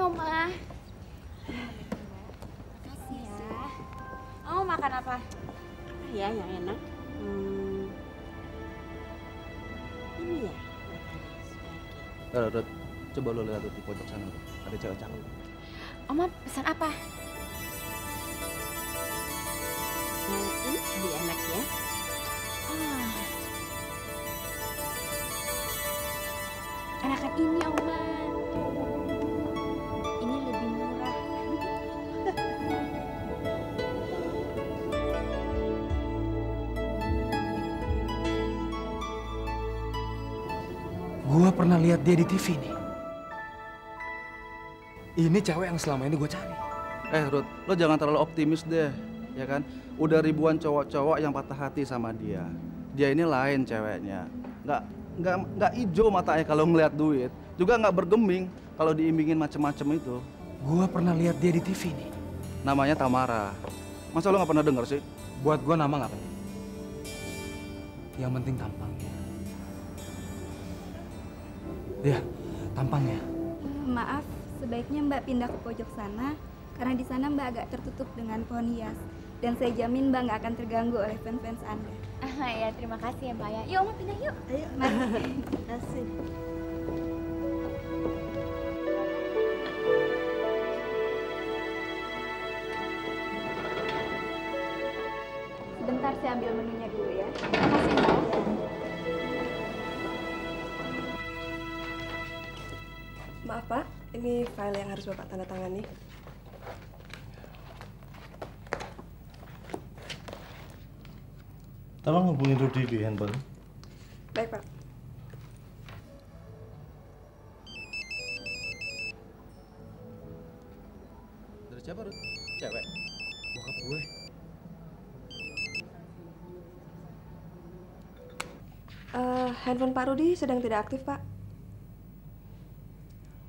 Oma. Makasih ya. Mau makan apa? Apa ya yang enak? Ini ya. Rut, coba lo lihat tuh di pojok sana tuh. Ada cewek cakep. Oma pesan apa? Ini lebih enak ya. Ah. Enakan ini, Oma. Ini lebih murah. Gua pernah lihat dia di TV nih. Ini cewek yang selama ini gue cari. Ruth, lo jangan terlalu optimis deh, ya kan? Udah ribuan cowok-cowok yang patah hati sama dia. Dia ini lain ceweknya. Nggak ijo matanya kalau ngeliat duit. Juga nggak bergeming kalau diimbingin macem-macem itu. Gua pernah lihat dia di TV nih. Namanya Tamara. Masa lo nggak pernah denger sih? Buat gua nama nggak penting. Yang penting tampangnya. Ya, tampangnya. Maaf, sebaiknya Mbak pindah ke pojok sana karena di sana Mbak agak tertutup dengan pohon hias. Dan saya jamin Mbak nggak akan terganggu oleh fans-fans Anda. Ya, terima kasih ya, Mbak ya. Yuk, Oma pindah yuk. Ayo, Mari. terima kasih. Sebentar saya ambil menunya dulu ya. Terima kasih Mbak. Maaf Pak, ini file yang harus Bapak tanda tangani. Tolong hubungi Rudy di handphone. Baik Pak. Dari siapa, Ruth? Cewek. Bokap gue. Handphone Pak Rudy sedang tidak aktif Pak.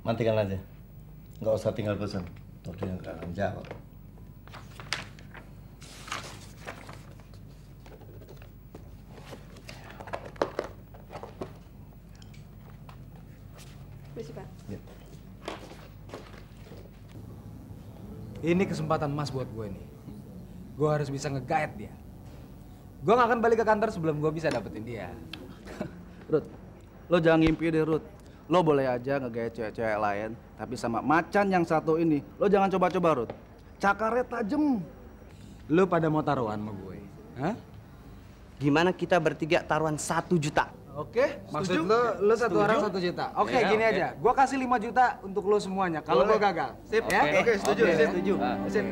Matikan aja. Nggak usah tinggal pesan. Toh dia nggak akan jawab. Permisi Pak. Ya. Ini kesempatan emas buat gue nih. Gue harus bisa nge-guide dia. Gue gak akan balik ke kantor sebelum gue bisa dapetin dia. Ruth, lo jangan ngimpi deh, Ruth. Lo boleh aja ngegaya cewek-cewek lain, tapi sama macan yang satu ini, lo jangan coba-coba, Ruth. Cakarnya tajem. Lo pada mau taruhan sama gue? Hah? Gimana kita bertiga taruhan 1 juta? Oke, Maksud lo satu orang 1 juta? Oke, Ya, gini oke. aja. Gue kasih 5 juta untuk lo semuanya. Kalau gue gagal. Sip, ya? oke, setuju, Oke, sip. setuju. Sip.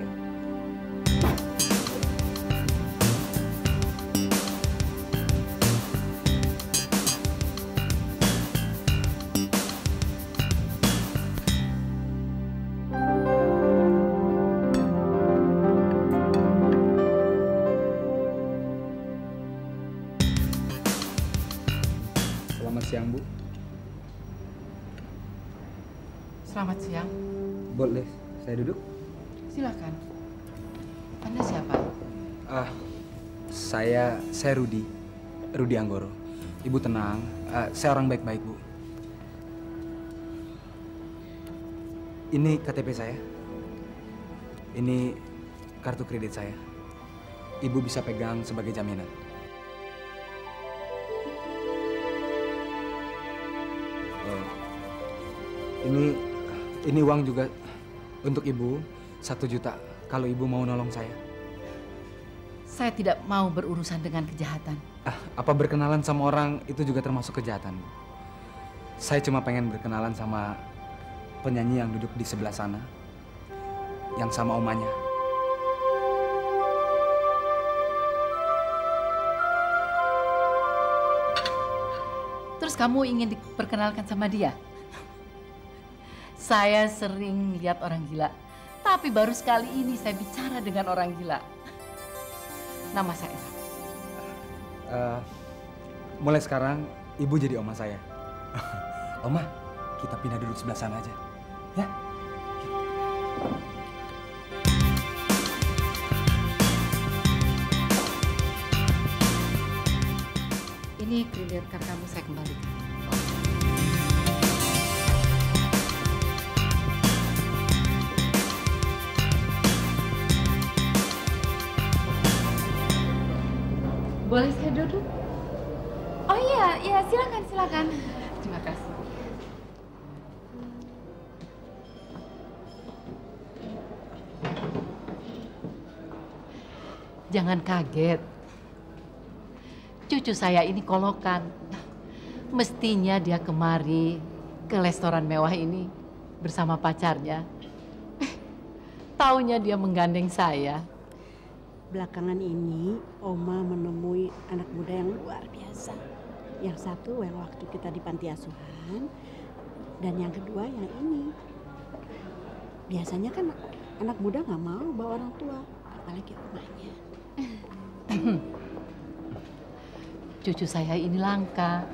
Selamat siang, Bu. Selamat siang. Boleh saya duduk? Silakan. Anda siapa? Saya Rudy. Rudy Anggoro. Ibu tenang, saya orang baik-baik, Bu. Ini KTP saya. Ini kartu kredit saya. Ibu bisa pegang sebagai jaminan. Ini uang juga untuk Ibu, 1 juta kalau Ibu mau nolong saya. Saya tidak mau berurusan dengan kejahatan. Apa berkenalan sama orang itu juga termasuk kejahatan, Bu? Saya cuma pengen berkenalan sama penyanyi yang duduk di sebelah sana, yang sama omanya. Terus kamu ingin diperkenalkan sama dia? Saya sering lihat orang gila, tapi baru sekali ini saya bicara dengan orang gila. Nama saya Eva. Mulai sekarang, Ibu jadi oma saya. Oma, kita pindah duduk sebelah sana aja. Ya? Ini kredit card kamu saya kembalikan. Boleh saya duduk? Oh iya, iya silakan, silakan. Terima kasih. Jangan kaget. Cucu saya ini kolokan. Mestinya dia kemari ke restoran mewah ini bersama pacarnya. Taunya dia menggandeng saya. Belakangan ini, Oma menemui anak muda yang luar biasa. Yang satu yang waktu kita di panti asuhan, dan yang kedua yang ini. Biasanya kan anak muda nggak mau bawa orang tua, apalagi omanya. Cucu saya ini langka.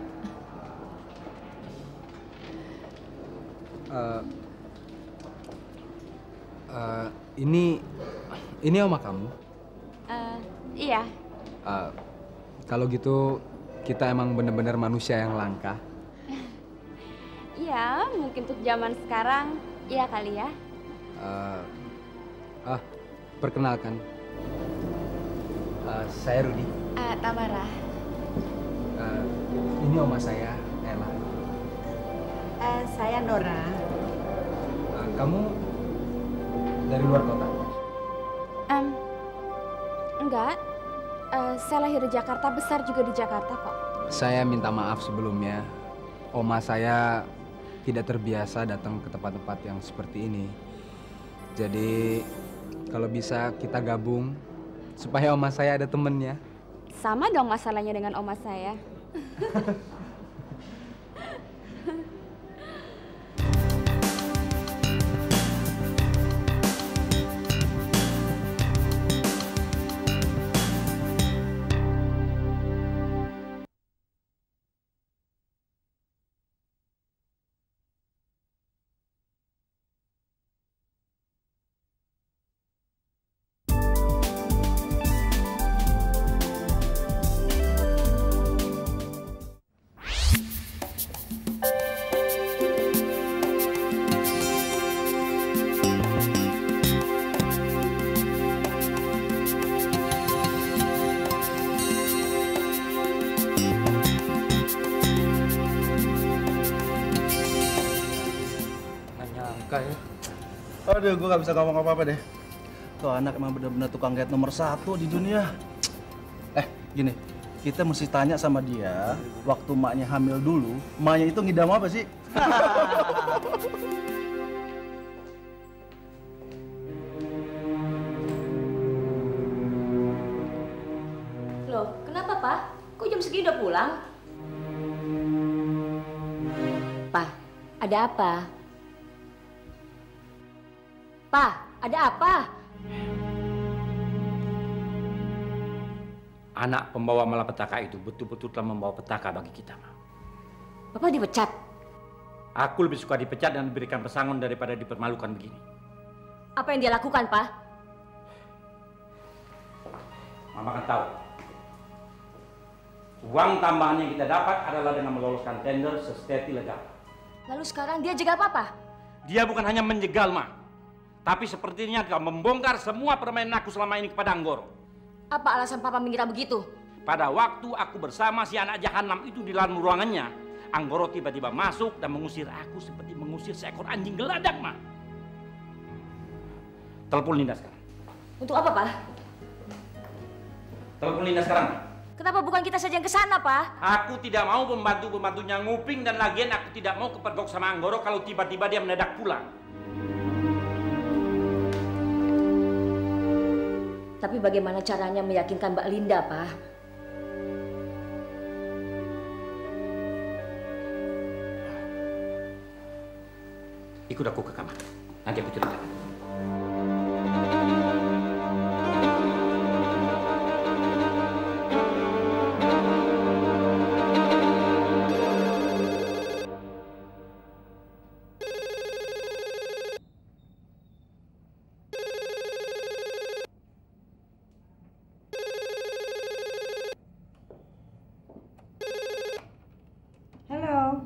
Ini oma kamu? Iya. Kalau gitu kita emang bener-bener manusia yang langka. Iya, mungkin untuk zaman sekarang, iya kali ya. Perkenalkan, saya Rudi. Tamara. Ini oma saya, Ella. Saya Nora. Kamu dari luar kota? Enggak. Saya lahir di Jakarta, besar juga di Jakarta kok. Saya minta maaf sebelumnya. Oma saya tidak terbiasa datang ke tempat-tempat yang seperti ini. Jadi kalau bisa kita gabung supaya oma saya ada temennya. Sama dong masalahnya dengan oma saya. Aduh, gue gak bisa ngomong apa-apa deh. Tuh anak emang bener-bener tukang gait nomor 1 di dunia. Gini, kita mesti tanya sama dia, waktu maknya hamil dulu, maknya itu ngidam apa sih? Loh, kenapa, Pak? Kok jam segini udah pulang? Pak, ada apa? Pak, ada apa? Anak pembawa malapetaka itu betul-betul telah membawa petaka bagi kita, Ma. Bapak dipecat? Aku lebih suka dipecat dan diberikan pesangon daripada dipermalukan begini. Apa yang dia lakukan, Pak? Mama kan tahu. Uang tambahan yang kita dapat adalah dengan meloloskan tender sesteti legal. Lalu sekarang dia jegal Papa? Dia bukan hanya menjegal, Ma. Tapi sepertinya telah membongkar semua permainan aku selama ini kepada Anggoro. Apa alasan Papa mengira begitu? Pada waktu aku bersama si anak jahanam itu di dalam ruangannya, Anggoro tiba-tiba masuk dan mengusir aku seperti mengusir seekor anjing geladak, Ma. Telepon Linda sekarang. Untuk apa, Pak? Telepon Linda sekarang. Kenapa bukan kita saja yang ke sana, Pak? Aku tidak mau pembantu-pembantunya nguping dan lagian aku tidak mau kepergok sama Anggoro kalau tiba-tiba dia mendadak pulang. Tapi bagaimana caranya meyakinkan Mbak Linda, Pak? Ikut aku ke kamar. Nanti aku ceritakan.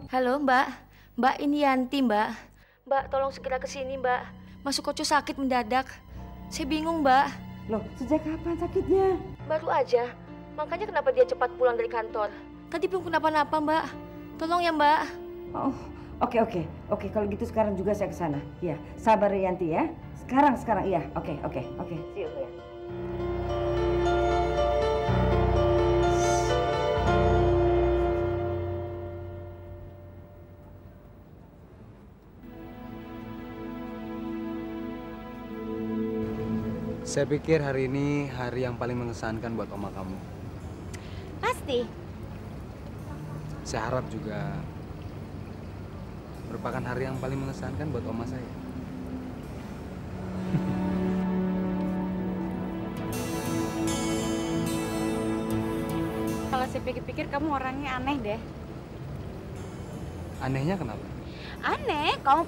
Halo, Mbak. Mbak, ini Yanti, Mbak. Mbak, tolong segera ke sini, Mbak. Masuk Koco sakit mendadak. Saya bingung, Mbak. Loh, sejak kapan sakitnya? Baru aja. Makanya kenapa dia cepat pulang dari kantor. Tadi belum kenapa-napa, Mbak. Tolong ya, Mbak. Oh, oke. Kalau gitu sekarang juga saya ke sana. Ya, sabar Yanti ya. Sekarang iya. Oke. See you ya. Saya pikir hari ini hari yang paling mengesankan buat oma kamu. Pasti. Saya harap juga merupakan hari yang paling mengesankan buat oma saya. Kalau saya pikir-pikir kamu orangnya aneh deh. Anehnya kenapa? Aneh, kamu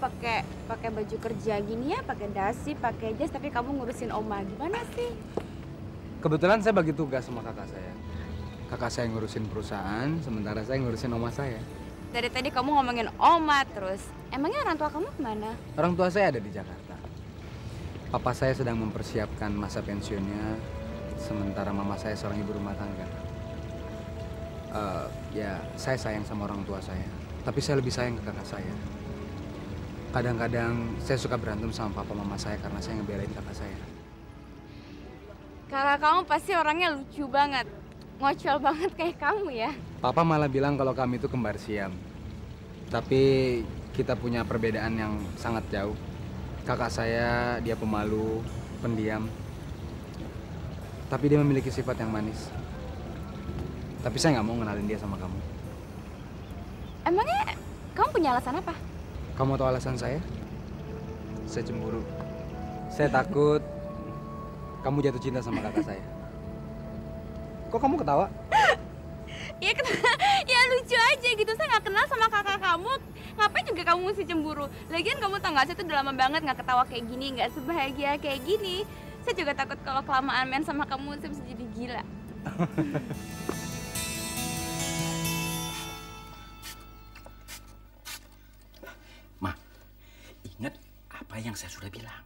pakai baju kerja gini ya, pakai dasi, pakai jas, tapi kamu ngurusin oma. Gimana sih? Kebetulan saya bagi tugas sama kakak saya. Kakak saya ngurusin perusahaan, sementara saya ngurusin oma saya. Dari tadi kamu ngomongin oma terus. Emangnya orang tua kamu kemana? Orang tua saya ada di Jakarta. Papa saya sedang mempersiapkan masa pensiunnya, sementara mama saya seorang ibu rumah tangga. Ya, saya sayang sama orang tua saya, tapi saya lebih sayang ke kakak saya. Kadang-kadang saya suka berantem sama papa mama saya karena saya ngebelain kakak saya. Kakak kamu pasti orangnya lucu banget. Ngocol banget kayak kamu ya. Papa malah bilang kalau kami itu kembar siam. Tapi kita punya perbedaan yang sangat jauh. Kakak saya, dia pemalu, pendiam. Tapi dia memiliki sifat yang manis. Tapi saya nggak mau ngenalin dia sama kamu. Emangnya kamu punya alasan apa? Kamu tahu alasan saya? Saya cemburu. Saya takut kamu jatuh cinta sama kakak saya. Kok kamu ketawa? Ya lucu aja gitu. Saya nggak kenal sama kakak kamu. Ngapain juga kamu mesti cemburu? Lagian kamu tau nggak, saya tuh udah lama banget nggak ketawa kayak gini, nggak sebahagia kayak gini. Saya juga takut kalau kelamaan main sama kamu, saya bisa jadi gila. Ingat apa yang saya sudah bilang.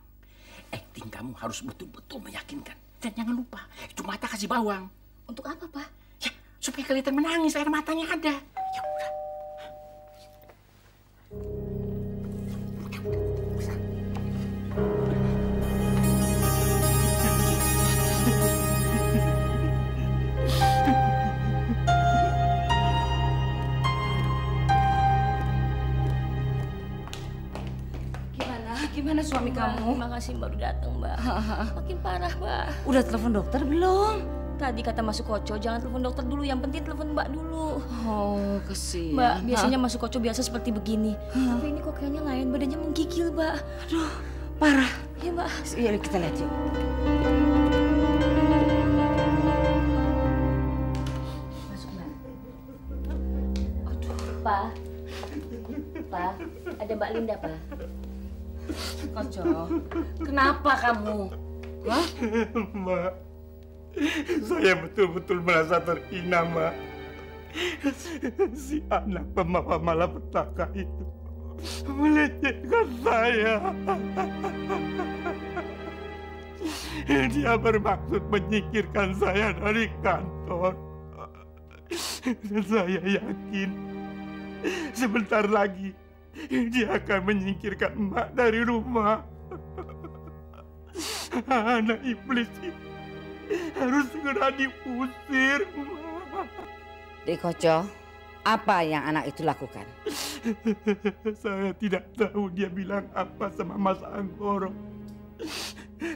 Akting kamu harus betul-betul meyakinkan. Dan jangan lupa, itu mata kasih bawang. Untuk apa, Pak? Ya, supaya kelihatan menangis, air matanya ada. Ya udah. Gimana suami kamu? Terima kasih Mbak udah datang, Mbak. Makin parah, Mbak. Udah telepon dokter belum? Tadi kata Masuk Koco, jangan telepon dokter dulu. Yang penting telepon Mbak dulu. Oh, kesian. Mbak, biasanya Masuk Koco biasa seperti begini. Tapi ini kok kayaknya lain. Badannya menggigil, Mbak. Aduh, parah. Iya, Mbak. Iya, kita lihat yuk. Masuk, Mbak. Aduh, Pak. Pak, ada Mbak Linda, Pak. Koco, kenapa kamu? Hah? Mbak, saya betul-betul merasa terhina, Mbak. Si anak pembawa malapetaka itu melecehkan saya. Dia bermaksud menyingkirkan saya dari kantor. Dan saya yakin sebentar lagi dia akan menyingkirkan Mbak dari rumah. Anak iblis itu harus segera diusir. Dek Koco, apa yang anak itu lakukan? Saya tidak tahu dia bilang apa sama Mas Anggoro.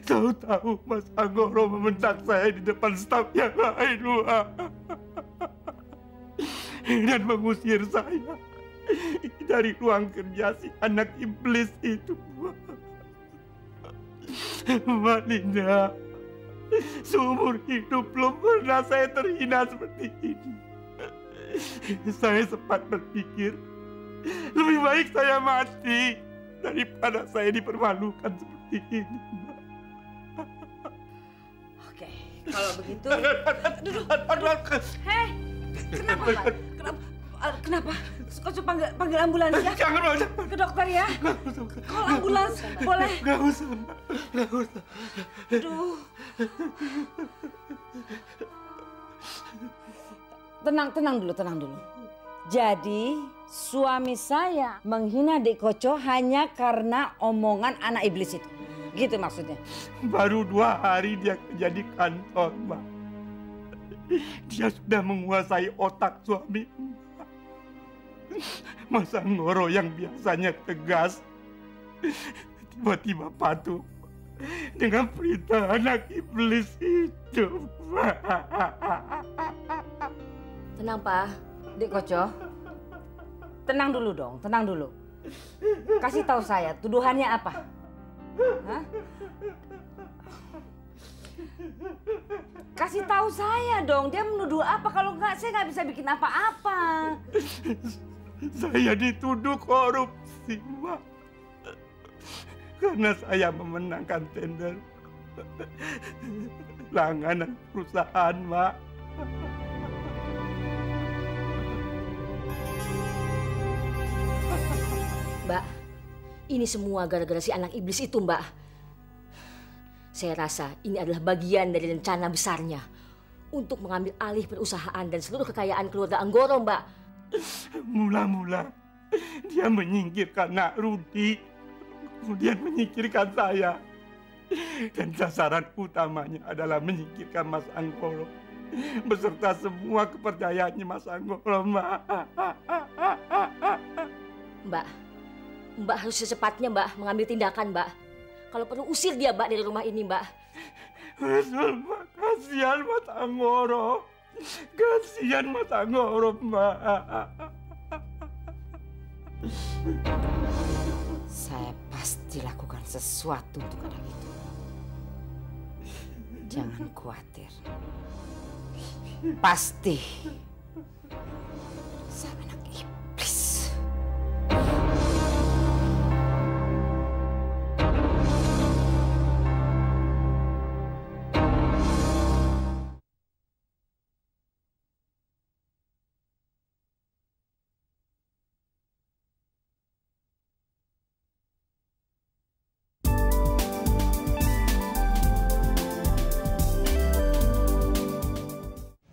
Tahu-tahu Mas Anggoro membentak saya di depan staf yang lain, Wak. Dan mengusir saya dari ruang kerja si anak iblis itu. Mbak Linda, seumur hidup belum pernah saya terhina seperti ini. Saya sempat berpikir lebih baik saya mati daripada saya dipermalukan seperti ini. Oke, kalau begitu. Hei, kenapa? Kenapa? Koco panggil ambulans ya? Jangan, ke dokter ya? Kalau ambulans boleh? Gak usah, Gak usah. Aduh. tenang dulu. Jadi suami saya menghina Dek Koco hanya karena omongan anak iblis itu. Gitu maksudnya? Baru 2 hari dia kerja di kantor, Mbak. Dia sudah menguasai otak suami Mbak. Mas Anggoro yang biasanya tegas, tiba-tiba patuh dengan perintah anak iblis itu. Tenang, Pak. Dek Koco, tenang dulu dong, tenang dulu. Kasih tahu saya, tuduhannya apa? Hah? Kasih tahu saya dong, dia menuduh apa? Kalau enggak, saya nggak bisa bikin apa-apa. Saya dituduh korupsi, Mbak. Karena saya memenangkan tender langganan perusahaan, Mbak. Mbak, ini semua gara-gara si anak iblis itu, Mbak. Saya rasa ini adalah bagian dari rencana besarnya untuk mengambil alih perusahaan dan seluruh kekayaan keluarga Anggoro, Mbak. Mula-mula dia menyingkirkan Nak Rudi, kemudian menyingkirkan saya. Dan sasaran utamanya adalah menyingkirkan Mas Anggoro beserta semua kepercayaannya Mas Anggoro, Mbak. Mbak harus secepatnya, Mbak, mengambil tindakan, Mbak. Kalau perlu usir dia, Mbak, dari rumah ini, Mbak. Betul, Mbak. Kasihan Mas Anggoro. Kasihan Mas Anggoro, Mbak. Saya pasti lakukan sesuatu untuk anak itu. Jangan khawatir. Pasti. Saya anak iblis.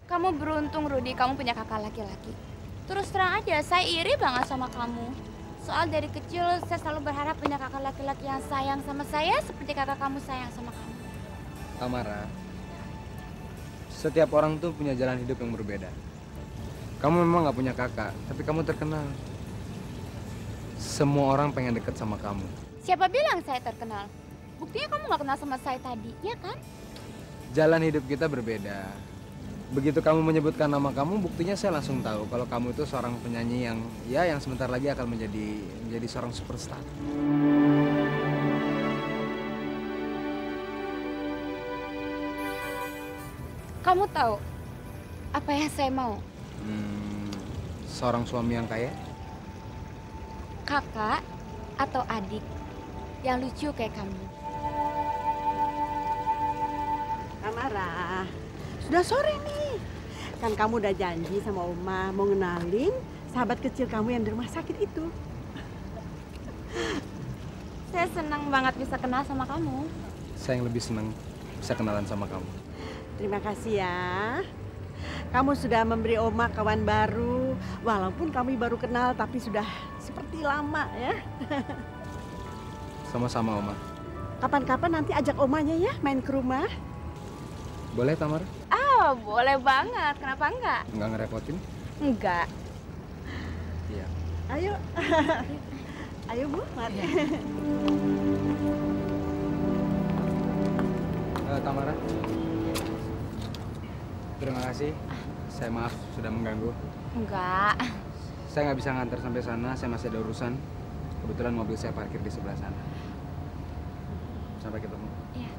Kamu beruntung, Rudi, kamu punya kakak laki-laki. Terus terang aja, saya iri banget sama kamu. Soal dari kecil, saya selalu berharap punya kakak laki-laki yang sayang sama saya seperti kakak kamu sayang sama kamu. Tamara, setiap orang tuh punya jalan hidup yang berbeda. Kamu memang gak punya kakak, tapi kamu terkenal. Semua orang pengen deket sama kamu. Siapa bilang saya terkenal? Buktinya kamu gak kenal sama saya tadi, ya kan? Jalan hidup kita berbeda. Begitu kamu menyebutkan nama kamu, buktinya saya langsung tahu kalau kamu itu seorang penyanyi yang sebentar lagi akan menjadi seorang superstar. Kamu tahu apa yang saya mau? Seorang suami yang kaya? Kakak atau adik yang lucu kayak kamu. Tamara, sudah sore nih. Kan kamu udah janji sama Oma mau ngenalin sahabat kecil kamu yang di rumah sakit itu. Saya senang banget bisa kenal sama kamu. Saya yang lebih senang bisa kenalan sama kamu. Terima kasih ya. Kamu sudah memberi Oma kawan baru. Walaupun kami baru kenal tapi sudah seperti lama ya. Sama-sama, Oma. Kapan-kapan nanti ajak Omanya ya main ke rumah. Boleh, Tamara? Ah, boleh banget. Kenapa enggak? Enggak ngerepotin? Enggak. Iya. Ayo. Ayo, Bu. Mari. Tamara. Terima kasih. Saya maaf sudah mengganggu. Enggak. Saya nggak bisa ngantar sampai sana. Saya masih ada urusan. Kebetulan mobil saya parkir di sebelah sana. Sampai ketemu. Iya.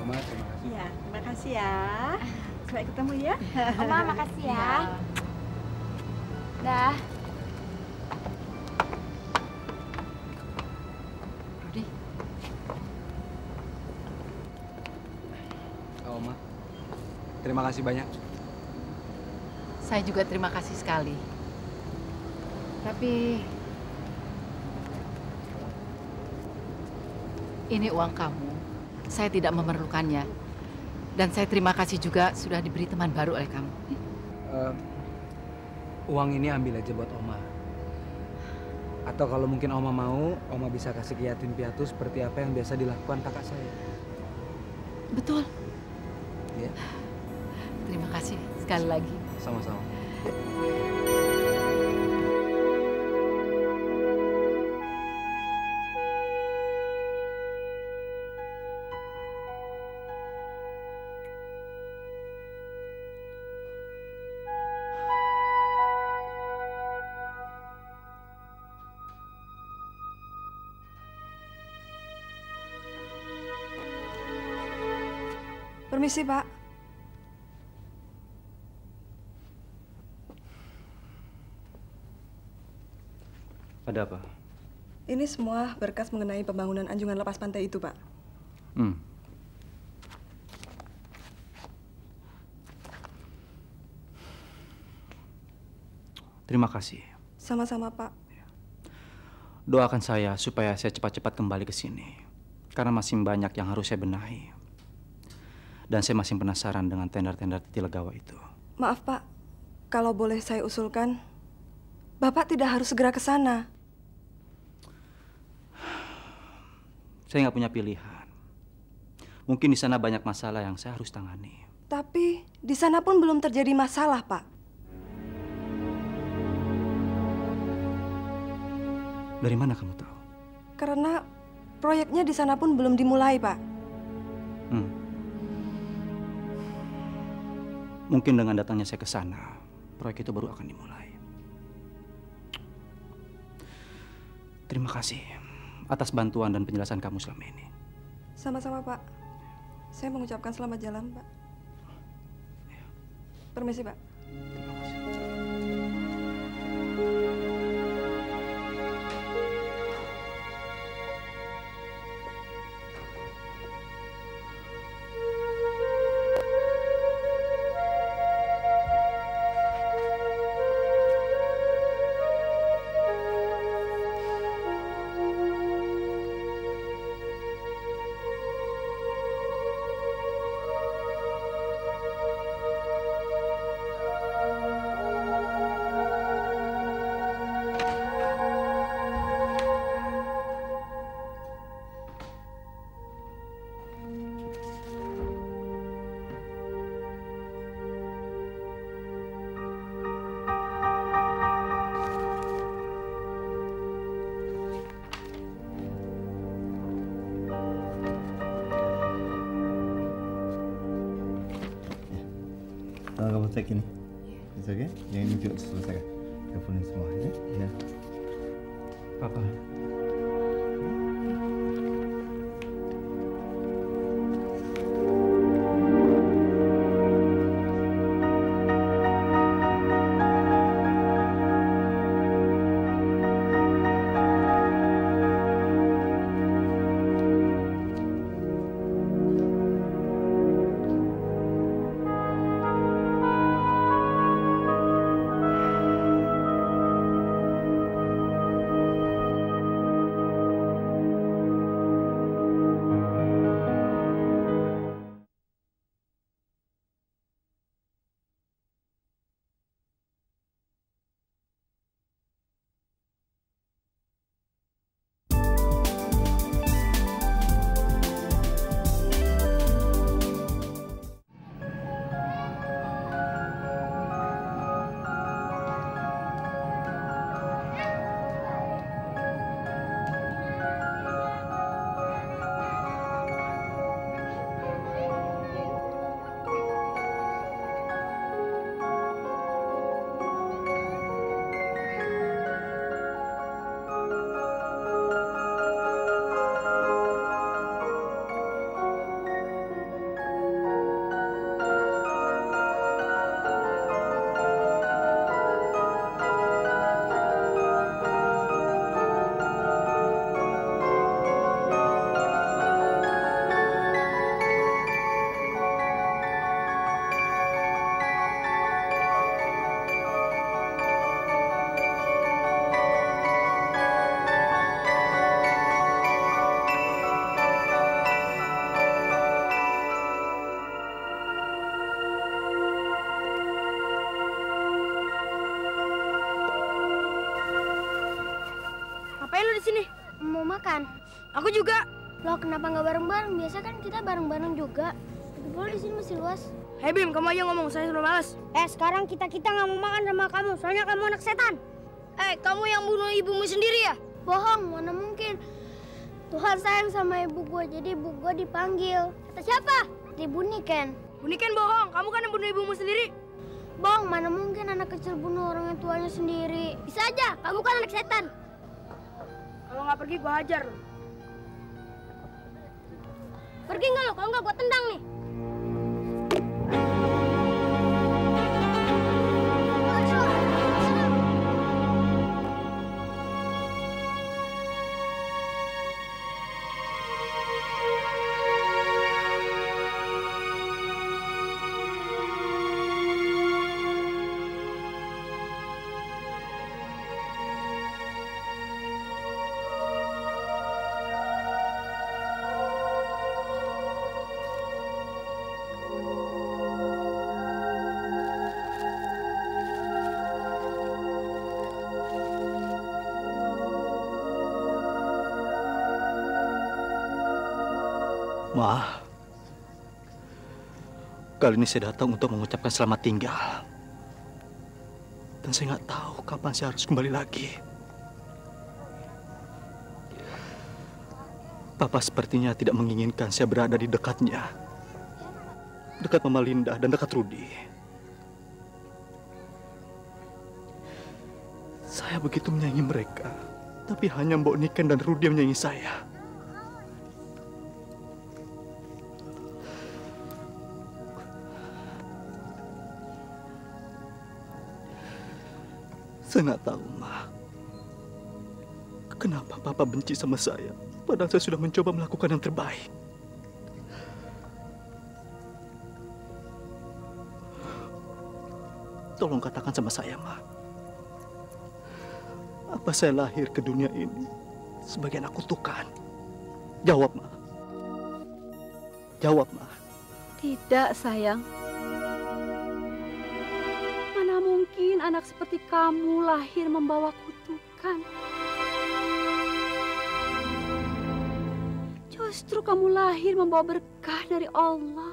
Oma, terima kasih. Iya, terima kasih ya. Sampai ketemu ya. Oma, makasih ya. Dah. Rudi. Oma, terima kasih banyak. Saya juga terima kasih sekali. Tapi ini uang kamu. Saya tidak memerlukannya. Dan saya terima kasih juga sudah diberi teman baru oleh kamu. Uang ini ambil aja buat Oma. Atau kalau mungkin Oma mau, Oma bisa kasih ke yatim piatu seperti apa yang biasa dilakukan kakak saya. Betul. Ya. Terima kasih sekali lagi. Sama-sama. Permisi, Pak. Ada apa? Ini semua berkas mengenai pembangunan anjungan lepas pantai itu, Pak. Terima kasih. Sama-sama, Pak. Doakan saya supaya saya cepat-cepat kembali ke sini. Karena masih banyak yang harus saya benahi. Dan saya masih penasaran dengan tenda-tenda Tilegawa itu. Maaf, Pak. Kalau boleh saya usulkan, Bapak tidak harus segera ke sana. Saya nggak punya pilihan. Mungkin di sana banyak masalah yang saya harus tangani. Tapi di sana pun belum terjadi masalah, Pak. Dari mana kamu tahu? Karena proyeknya di sana pun belum dimulai, Pak. Mungkin dengan datangnya saya ke sana, proyek itu baru akan dimulai. Terima kasih atas bantuan dan penjelasan kamu selama ini. Sama-sama, Pak. Saya mengucapkan selamat jalan, Pak. Permisi, Pak. Kamu cek ini. It's okay? Yang ini juga selesai. Teleponin semua ya. Ya. Papa. setan. Aku juga. Loh, kenapa nggak bareng-bareng? Biasa kan kita bareng-bareng juga. Lagi pula di sini masih luas. Hei Bim, kamu aja ngomong, saya sudah malas. Sekarang kita nggak mau makan sama kamu, soalnya kamu anak setan. Kamu yang bunuh ibumu sendiri ya? Bohong, mana mungkin. Tuhan sayang sama ibu gua, jadi ibu gua dipanggil. Kata siapa? Ibu Niken. Bu Niken bohong, kamu kan yang bunuh ibumu sendiri. Bohong, mana mungkin anak kecil bunuh orang tuanya sendiri. Bisa aja, kamu kan anak setan. Kalau nggak pergi, gua hajar. Pergi nggak lo? Kalau nggak gua tendang nih. Ma, kali ini saya datang untuk mengucapkan selamat tinggal. Dan saya nggak tahu kapan saya harus kembali lagi. Papa sepertinya tidak menginginkan saya berada di dekatnya. Dekat Mama Linda dan dekat Rudy. Saya begitu menyayangi mereka, tapi hanya Mbok Niken dan Rudy yang menyayangi saya. Saya nggak tahu, Ma. Kenapa Papa benci sama saya? Padahal saya sudah mencoba melakukan yang terbaik. Tolong katakan sama saya, Ma. Apa saya lahir ke dunia ini sebagai anak kutukan? Jawab, Ma. Jawab, Ma. Tidak, sayang. Mana mungkin anak seperti kamu lahir membawa kutukan. Justru kamu lahir membawa berkah dari Allah.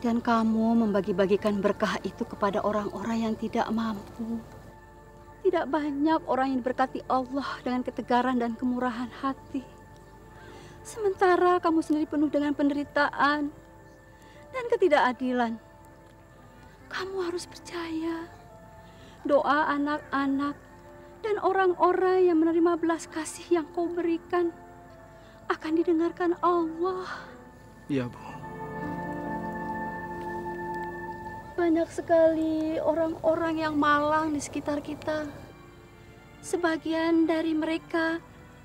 Dan kamu membagi-bagikan berkah itu kepada orang-orang yang tidak mampu. Tidak banyak orang yang diberkati Allah dengan ketegaran dan kemurahan hati. Sementara kamu sendiri penuh dengan penderitaan dan ketidakadilan. Kamu harus percaya, doa anak-anak dan orang-orang yang menerima belas kasih yang kau berikan akan didengarkan Allah. Iya, Bu. Banyak sekali orang-orang yang malang di sekitar kita. Sebagian dari mereka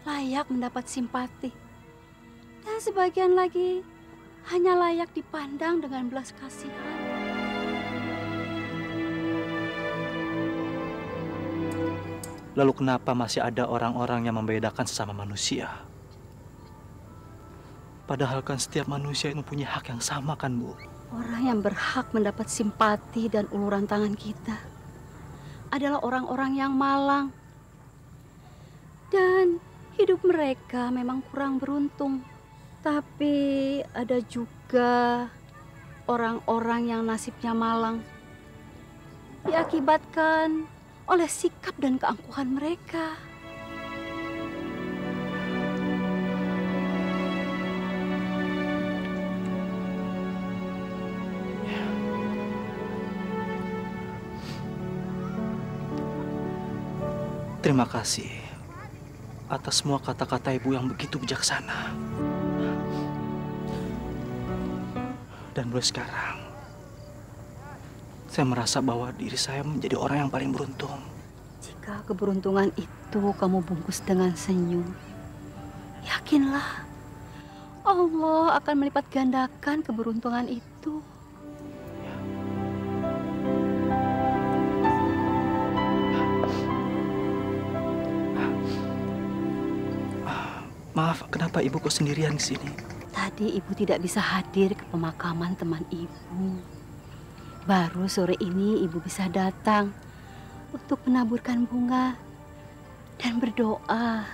layak mendapat simpati. Dan sebagian lagi hanya layak dipandang dengan belas kasihan. Lalu kenapa masih ada orang-orang yang membedakan sesama manusia? Padahal kan setiap manusia mempunyai hak yang sama kan, Bu? Orang yang berhak mendapat simpati dan uluran tangan kita adalah orang-orang yang malang. Dan hidup mereka memang kurang beruntung. Tapi ada juga orang-orang yang nasibnya malang. Diakibatkan oleh sikap dan keangkuhan mereka. Terima kasih atas semua kata-kata Ibu yang begitu bijaksana. Dan mulai sekarang, saya merasa bahwa diri saya menjadi orang yang paling beruntung. Jika keberuntungan itu kamu bungkus dengan senyum, yakinlah Allah akan melipat gandakan keberuntungan itu. Maaf, kenapa ibu kok sendirian di sini? Tadi ibu tidak bisa hadir ke pemakaman teman ibu. Baru sore ini ibu bisa datang untuk menaburkan bunga dan berdoa.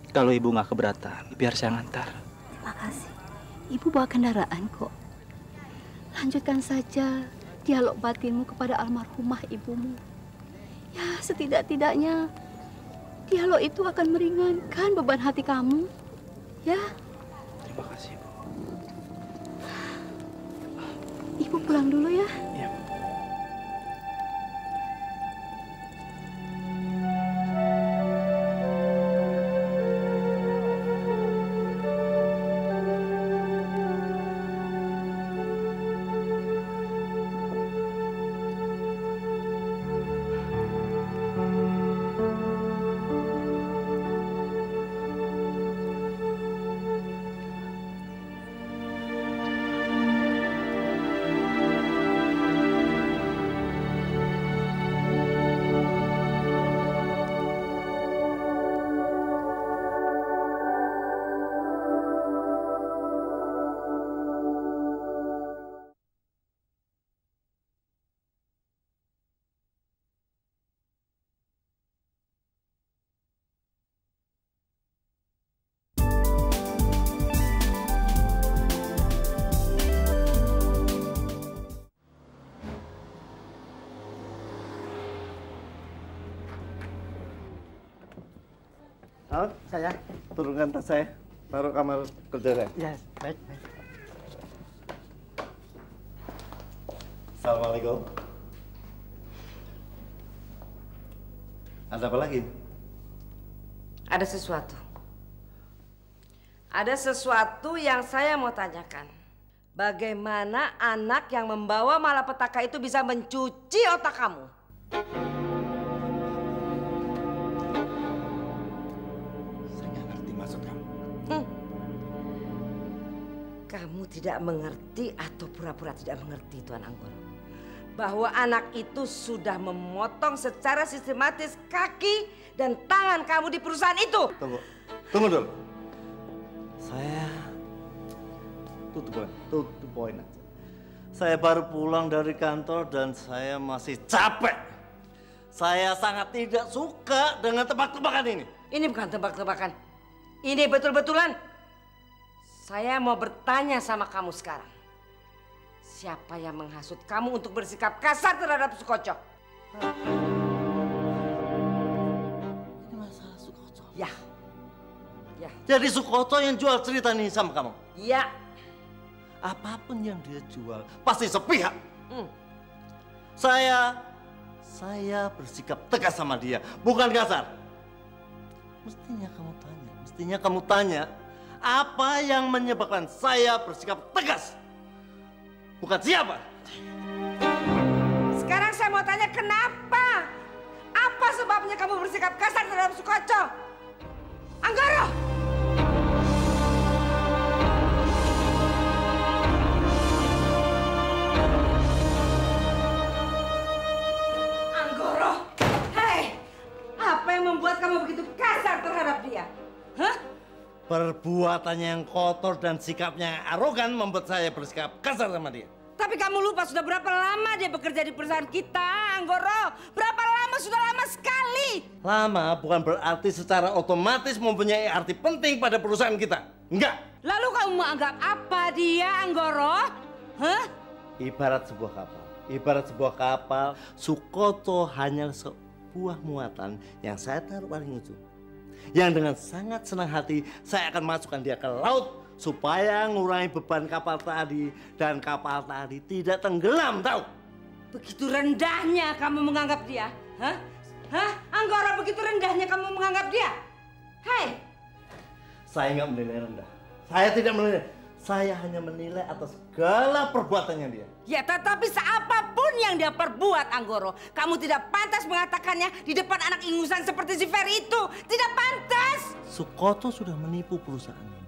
Kalau ibu nggak keberatan, biar saya ngantar. Terima kasih. Ibu bawa kendaraan kok. Lanjutkan saja dialog batinmu kepada almarhumah ibumu. Ya, setidak-tidaknya dialog itu akan meringankan beban hati kamu. Ya. Terima kasih, Bu. Ibu pulang dulu ya. Iya. Halo, saya turunkan tas saya, taruh kamar kerja saya. Ya, baik, baik. Assalamualaikum. Ada apa lagi? Ada sesuatu. Ada sesuatu yang saya mau tanyakan. Bagaimana anak yang membawa malapetaka itu bisa mencuci otak kamu? Kamu tidak mengerti atau pura-pura tidak mengerti, Tuan Anggoro. Bahwa anak itu sudah memotong secara sistematis kaki dan tangan kamu di perusahaan itu. Tunggu dulu. Saya tutup poin aja. Saya baru pulang dari kantor dan saya masih capek. Saya sangat tidak suka dengan tebak-tebakan ini. Ini bukan tebak-tebakan. Ini betul-betulan. Saya mau bertanya sama kamu sekarang. Siapa yang menghasut kamu untuk bersikap kasar terhadap Sukoco? Ini masalah Sukoco. Ya. Ya. Jadi Sukoco yang jual cerita ini sama kamu? Ya. Apapun yang dia jual pasti sepihak. Saya bersikap tegas sama dia, bukan kasar. Mestinya kamu tanya. Apa yang menyebabkan saya bersikap tegas? Bukan siapa. Sekarang saya mau tanya kenapa? Apa sebabnya kamu bersikap kasar terhadap Sukoco? Anggoro! Anggoro! Hei! Apa yang membuat kamu begitu kasar terhadap dia? Hah? Perbuatannya yang kotor dan sikapnya yang arogan membuat saya bersikap kasar sama dia. Tapi kamu lupa sudah berapa lama dia bekerja di perusahaan kita, Anggoro? Berapa lama? Sudah lama sekali. Lama bukan berarti secara otomatis mempunyai arti penting pada perusahaan kita. Enggak. Lalu kamu menganggap apa dia, Anggoro? Hah? Ibarat sebuah kapal, Sukoco hanya sebuah muatan yang saya taruh paling ujung. Yang dengan sangat senang hati saya akan masukkan dia ke laut supaya ngurangi beban kapal tadi dan kapal tadi tidak tenggelam, tahu? Begitu rendahnya kamu menganggap dia, hah? Hah? Anggoro, begitu rendahnya kamu menganggap dia? Hei! Saya nggak menilai rendah. Saya tidak menilai. Saya hanya menilai atas segala perbuatannya dia. Ya, tetapi seapapun yang dia perbuat, Anggoro, kamu tidak pantas mengatakannya di depan anak ingusan seperti si Ferry itu. Tidak pantas. Sukoco sudah menipu perusahaan ini.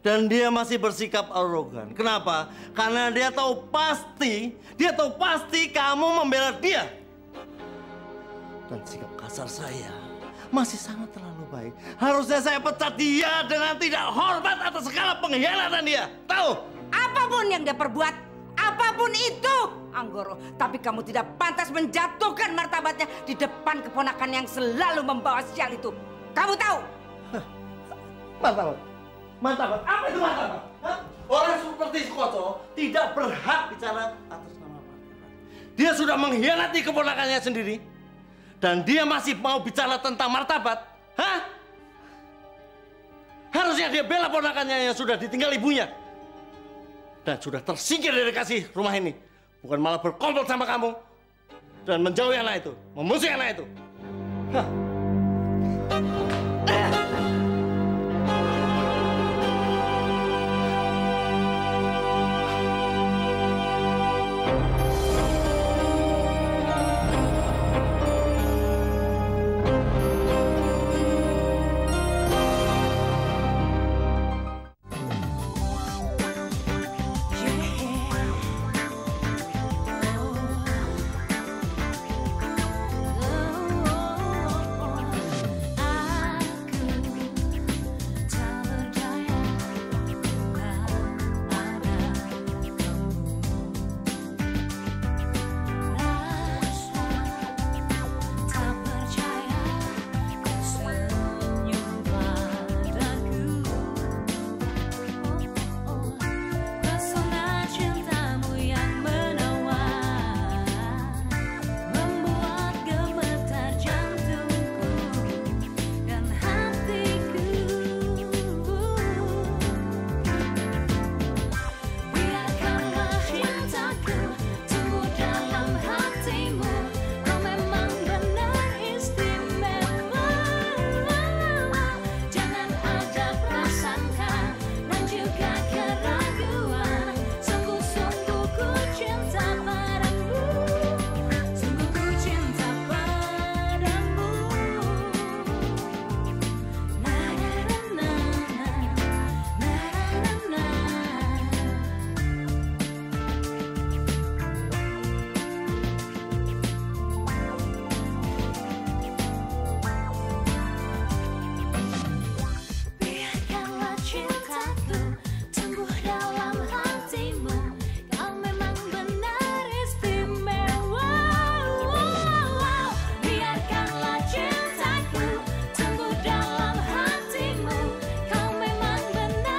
Dan dia masih bersikap arogan. Kenapa? Karena dia tahu pasti kamu membela dia. Dan sikap kasar saya masih sangat terlalu baik. Harusnya saya pecat dia dengan tidak hormat atas segala pengkhianatan dia. Tahu? Apapun yang dia perbuat, apapun itu, Anggoro. Tapi kamu tidak pantas menjatuhkan martabatnya di depan keponakan yang selalu membawa sial itu. Kamu tahu? Martabat? Martabat? Apa itu martabat? Hah? Orang seperti Sukoto tidak berhak bicara atas nama martabat. Dia sudah mengkhianati keponakannya sendiri. Dan dia masih mau bicara tentang martabat. Hah? Harusnya dia bela ponakannya yang sudah ditinggal ibunya. Dan sudah tersingkir dari kasih rumah ini. Bukan malah berkomplot sama kamu. Dan menjauhi anak itu. Memusuhi anak itu. Hah?